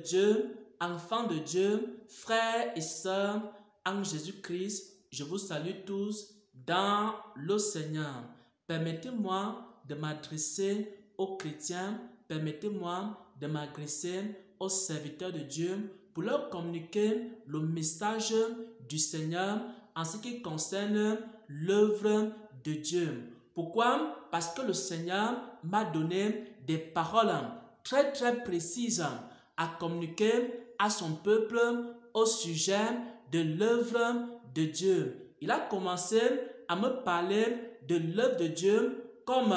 Dieu, enfants de Dieu, frères et sœurs en Jésus-Christ, je vous salue tous dans le Seigneur. Permettez-moi de m'adresser aux chrétiens, permettez-moi de m'adresser aux serviteurs de Dieu pour leur communiquer le message du Seigneur en ce qui concerne l'œuvre de Dieu. Pourquoi? Parce que le Seigneur m'a donné des paroles très précises à communiquer à son peuple au sujet de l'œuvre de Dieu. Il a commencé à me parler de l'œuvre de Dieu comme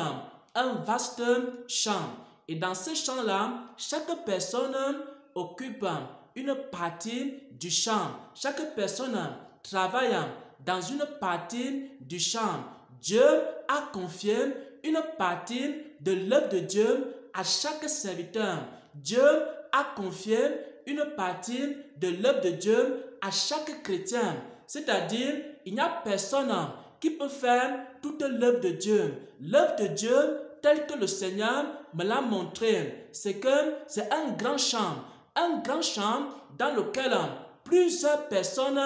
un vaste champ. Et dans ce champ-là, chaque personne occupe une partie du champ. Chaque personne travaille dans une partie du champ. Dieu a confié une partie de l'œuvre de Dieu à chaque serviteur. Dieu a confié une partie de l'œuvre de Dieu à chaque chrétien. C'est-à-dire, il n'y a personne qui peut faire toute l'œuvre de Dieu. L'œuvre de Dieu, telle que le Seigneur me l'a montré, c'est que c'est un grand champ dans lequel plusieurs personnes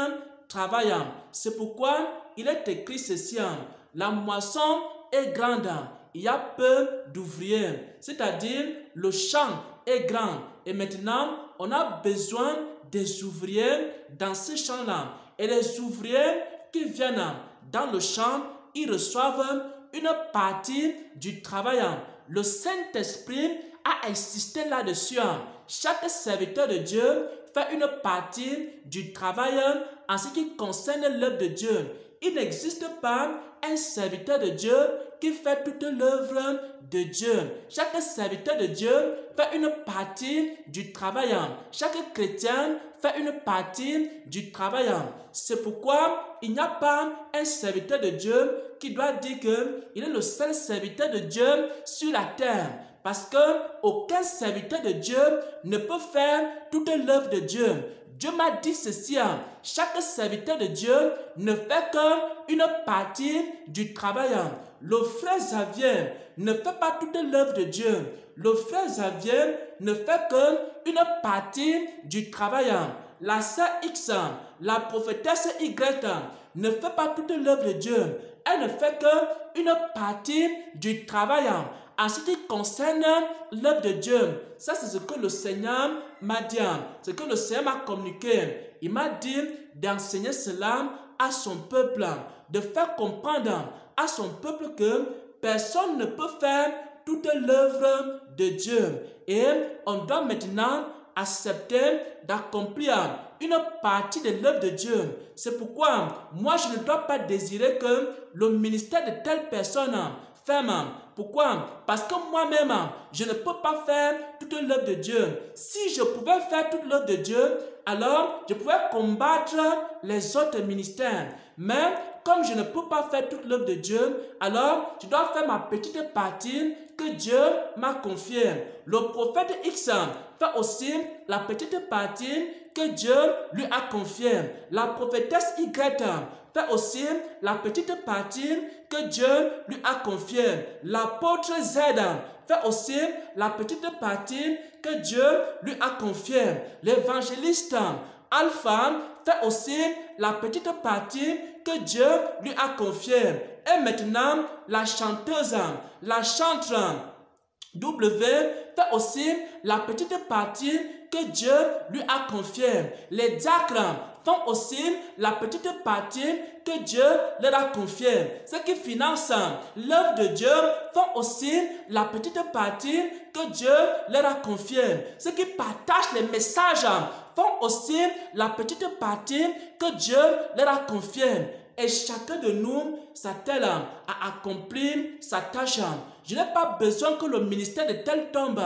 travaillent. C'est pourquoi il est écrit ceci: la moisson est grande, il y a peu d'ouvriers. C'est-à-dire, le champ est grand et maintenant, on a besoin des ouvriers dans ce champ-là. Et les ouvriers qui viennent dans le champ, ils reçoivent une partie du travail. Le Saint-Esprit a insisté là-dessus. Chaque serviteur de Dieu fait une partie du travail en ce qui concerne l'œuvre de Dieu. Il n'existe pas un serviteur de Dieu qui fait toute l'œuvre de Dieu. Chaque serviteur de Dieu fait une partie du travail. Chaque chrétien fait une partie du travail. C'est pourquoi il n'y a pas un serviteur de Dieu qui doit dire qu'il est le seul serviteur de Dieu sur la terre. Parce qu'aucun serviteur de Dieu ne peut faire toute l'œuvre de Dieu. Dieu m'a dit ceci: chaque serviteur de Dieu ne fait qu'une partie du travail. Le frère Xavier ne fait pas toute l'œuvre de Dieu. Le frère Xavier ne fait qu'une partie du travail. La sœur X, la prophétesse Y, ne fait pas toute l'œuvre de Dieu. Elle ne fait qu'une partie du travail en ce qui concerne l'œuvre de Dieu. Ça, c'est ce que le Seigneur m'a dit. Ce que le Seigneur m'a communiqué. Il m'a dit d'enseigner cela à son peuple, de faire comprendre à son peuple que personne ne peut faire toute l'œuvre de Dieu. Et on doit maintenant accepter d'accomplir une partie de l'œuvre de Dieu. C'est pourquoi moi je ne dois pas désirer que le ministère de telle personne ferme. Pourquoi? Parce que moi-même, je ne peux pas faire toute l'œuvre de Dieu. Si je pouvais faire toute l'œuvre de Dieu, alors je pouvais combattre les autres ministères. Mais comme je ne peux pas faire toute l'œuvre de Dieu, alors je dois faire ma petite partie que Dieu m'a confiée. Le prophète X fait aussi la petite partie que Dieu lui a confiée. La prophétesse Y fait aussi la petite partie que Dieu lui a confiée. L'apôtre Z fait aussi la petite partie que Dieu lui a confiée. L'évangéliste Alpha fait aussi la petite partie que Dieu lui a confiée. Et maintenant, la chanteuse, la chanteuse W fait aussi la petite partie que Dieu lui a confiée. Les diacres font aussi la petite partie que Dieu leur a confiée. Ceux qui financent l'œuvre de Dieu font aussi la petite partie que Dieu leur a confiée. Ceux qui partagent les messages font aussi la petite partie que Dieu leur a confiée. Et chacun de nous s'attelle à accomplir sa tâche. Je n'ai pas besoin que le ministère de tel tombe.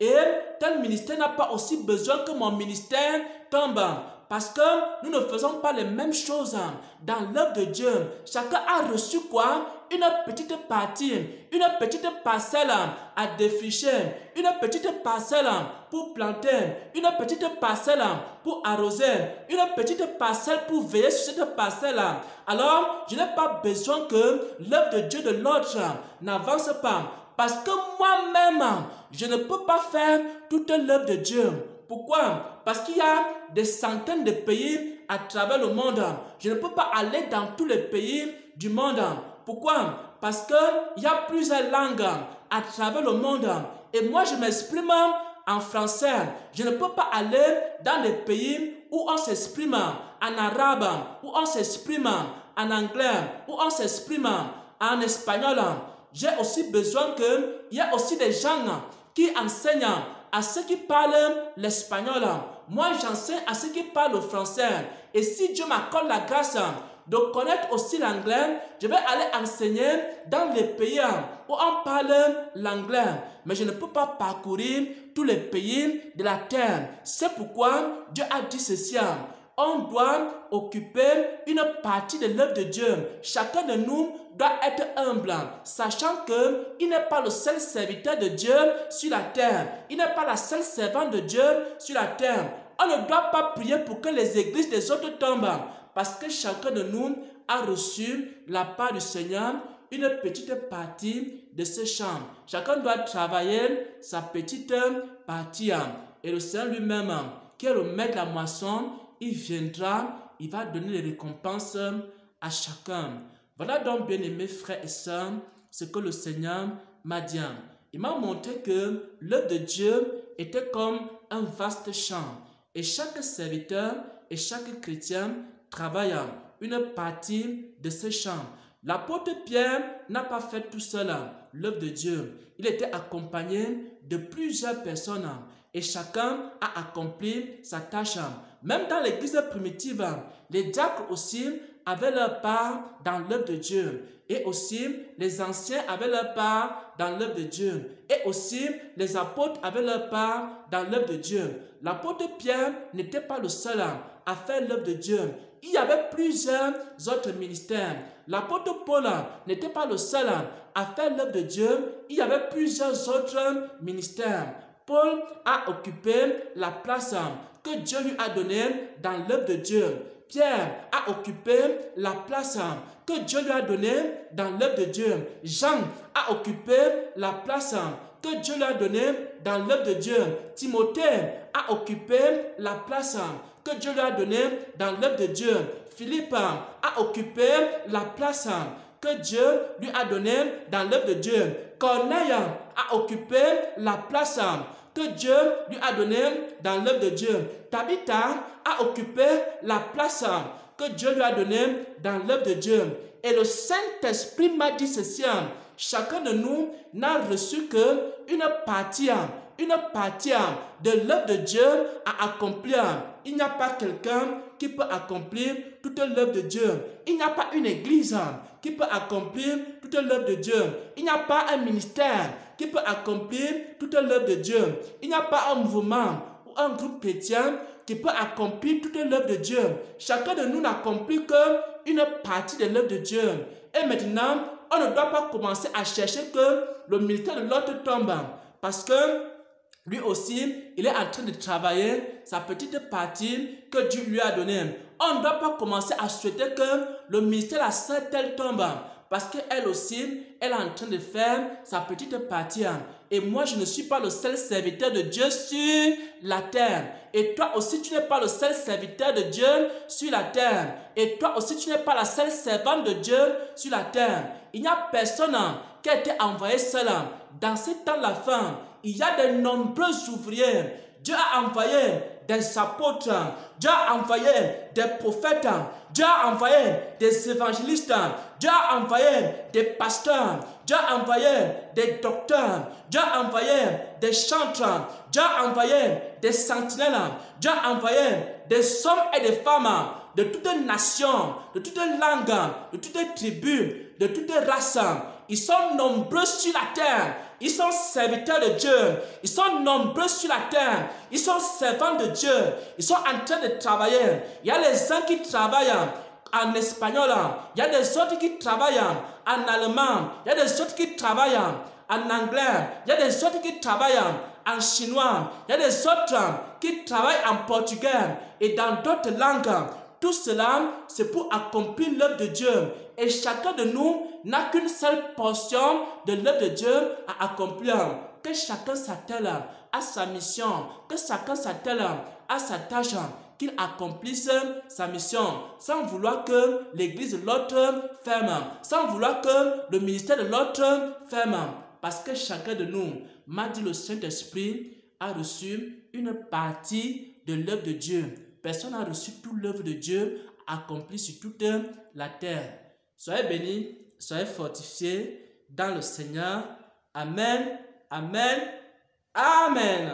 Et tel ministère n'a pas aussi besoin que mon ministère tombe. Parce que nous ne faisons pas les mêmes choses dans l'œuvre de Dieu. Chacun a reçu quoi? Une petite partie, une petite parcelle à défricher, une petite parcelle pour planter, une petite parcelle pour arroser, une petite parcelle pour veiller sur cette parcelle. Alors, je n'ai pas besoin que l'œuvre de Dieu de l'autre n'avance pas. Parce que moi-même, je ne peux pas faire toute l'œuvre de Dieu. Pourquoi? Parce qu'il y a des centaines de pays à travers le monde. Je ne peux pas aller dans tous les pays du monde. Pourquoi? Parce qu'il y a plusieurs langues à travers le monde. Et moi, je m'exprime en français. Je ne peux pas aller dans des pays où on s'exprime en arabe, où on s'exprime en anglais, où on s'exprime en espagnol. J'ai aussi besoin qu'il y ait aussi des gens qui enseignent à ceux qui parlent l'espagnol. Moi, j'enseigne à ceux qui parlent le français. Et si Dieu m'accorde la grâce de connaître aussi l'anglais, je vais aller enseigner dans les pays où on parle l'anglais. Mais je ne peux pas parcourir tous les pays de la terre. C'est pourquoi Dieu a dit ceci. On doit occuper une partie de l'œuvre de Dieu. Chacun de nous doit être humble, sachant qu'il n'est pas le seul serviteur de Dieu sur la terre. Il n'est pas la seule servante de Dieu sur la terre. On ne doit pas prier pour que les églises des autres tombent, parce que chacun de nous a reçu la part du Seigneur, une petite partie de ce champ. Chacun doit travailler sa petite partie. Et le Seigneur lui-même, qui est le maître de la moisson, il viendra, il va donner les récompenses à chacun. Voilà donc, bien-aimés frères et sœurs, ce que le Seigneur m'a dit. Il m'a montré que l'œuvre de Dieu était comme un vaste champ. Et chaque serviteur et chaque chrétien travaille une partie de ce champ. L'apôtre Pierre n'a pas fait tout seul l'œuvre de Dieu. Il était accompagné de plusieurs personnes et chacun a accompli sa tâche. Même dans l'église primitive, les diacres aussi avaient leur part dans l'œuvre de Dieu. Et aussi, les anciens avaient leur part dans l'œuvre de Dieu. Et aussi, les apôtres avaient leur part dans l'œuvre de Dieu. L'apôtre Pierre n'était pas le seul à faire l'œuvre de Dieu. Il y avait plusieurs autres ministères. L'apôtre Paul n'était pas le seul à faire l'œuvre de Dieu. Il y avait plusieurs autres ministères. Paul a occupé la place que Dieu lui a donnée dans l'œuvre de Dieu. Pierre a occupé la place que Dieu lui a donnée dans l'œuvre de Dieu. Jean a occupé la place que Dieu lui a donnée dans l'œuvre de Dieu. Timothée a occupé la place que Dieu lui a donnée dans l'œuvre de Dieu. Philippe a occupé la place que Dieu lui a donnée dans l'œuvre de Dieu. Corneille a occupé la place que Dieu lui a donnée dans l'œuvre de Dieu. Tabitha a occupé la place que Dieu lui a donnée dans l'œuvre de Dieu. Et le Saint-Esprit m'a dit ceci: chacun de nous n'a reçu qu'une partie de l'œuvre de Dieu à accomplir. Il n'y a pas quelqu'un qui peut accomplir toute l'œuvre de Dieu. Il n'y a pas une église qui peut accomplir toute l'œuvre de Dieu. Il n'y a pas un ministère qui peut accomplir toute l'œuvre de Dieu. Il n'y a pas un mouvement ou un groupe chrétien qui peut accomplir toute l'œuvre de Dieu. Chacun de nous n'accomplit qu'une partie de l'œuvre de Dieu. Et maintenant, on ne doit pas commencer à chercher que le ministère de l'autre tombe, parce que lui aussi, il est en train de travailler sa petite partie que Dieu lui a donnée. On ne doit pas commencer à souhaiter que le ministère de la sœur telle tombe, parce qu'elle aussi, elle est en train de faire sa petite partie. Et moi, je ne suis pas le seul serviteur de Dieu sur la terre. Et toi aussi, tu n'es pas le seul serviteur de Dieu sur la terre. Et toi aussi, tu n'es pas la seule servante de Dieu sur la terre. Il n'y a personne qui a été envoyé seul. Dans ce temps de la fin, il y a de nombreux ouvriers. Dieu a envoyé des apôtres, Dieu a envoyé des prophètes, Dieu a envoyé des évangélistes, Dieu a envoyé des pasteurs, Dieu a envoyé des docteurs, Dieu a envoyé des chantres, Dieu a envoyé des sentinelles, Dieu a envoyé des hommes et des femmes de toutes nations, de toutes langues, de toutes tribus, de toutes races. Ils sont nombreux sur la terre. Ils sont serviteurs de Dieu. Ils sont nombreux sur la terre. Ils sont servants de Dieu. Ils sont en train de travailler. Il y a les uns qui travaillent en espagnol. Il y a des autres qui travaillent en allemand. Il y a des autres qui travaillent en anglais. Il y a des autres qui travaillent en chinois. Il y a des autres qui travaillent en portugais et dans d'autres langues. Tout cela, c'est pour accomplir l'œuvre de Dieu. Et chacun de nous n'a qu'une seule portion de l'œuvre de Dieu à accomplir. Que chacun s'attelle à sa mission, que chacun s'attelle à sa tâche, qu'il accomplisse sa mission, sans vouloir que l'église de l'autre ferme, sans vouloir que le ministère de l'autre ferme, parce que chacun de nous, m'a dit le Saint-Esprit, a reçu une partie de l'œuvre de Dieu. Personne n'a reçu toute l'œuvre de Dieu accomplie sur toute la terre. Soyez bénis, soyez fortifiés dans le Seigneur. Amen, amen, amen.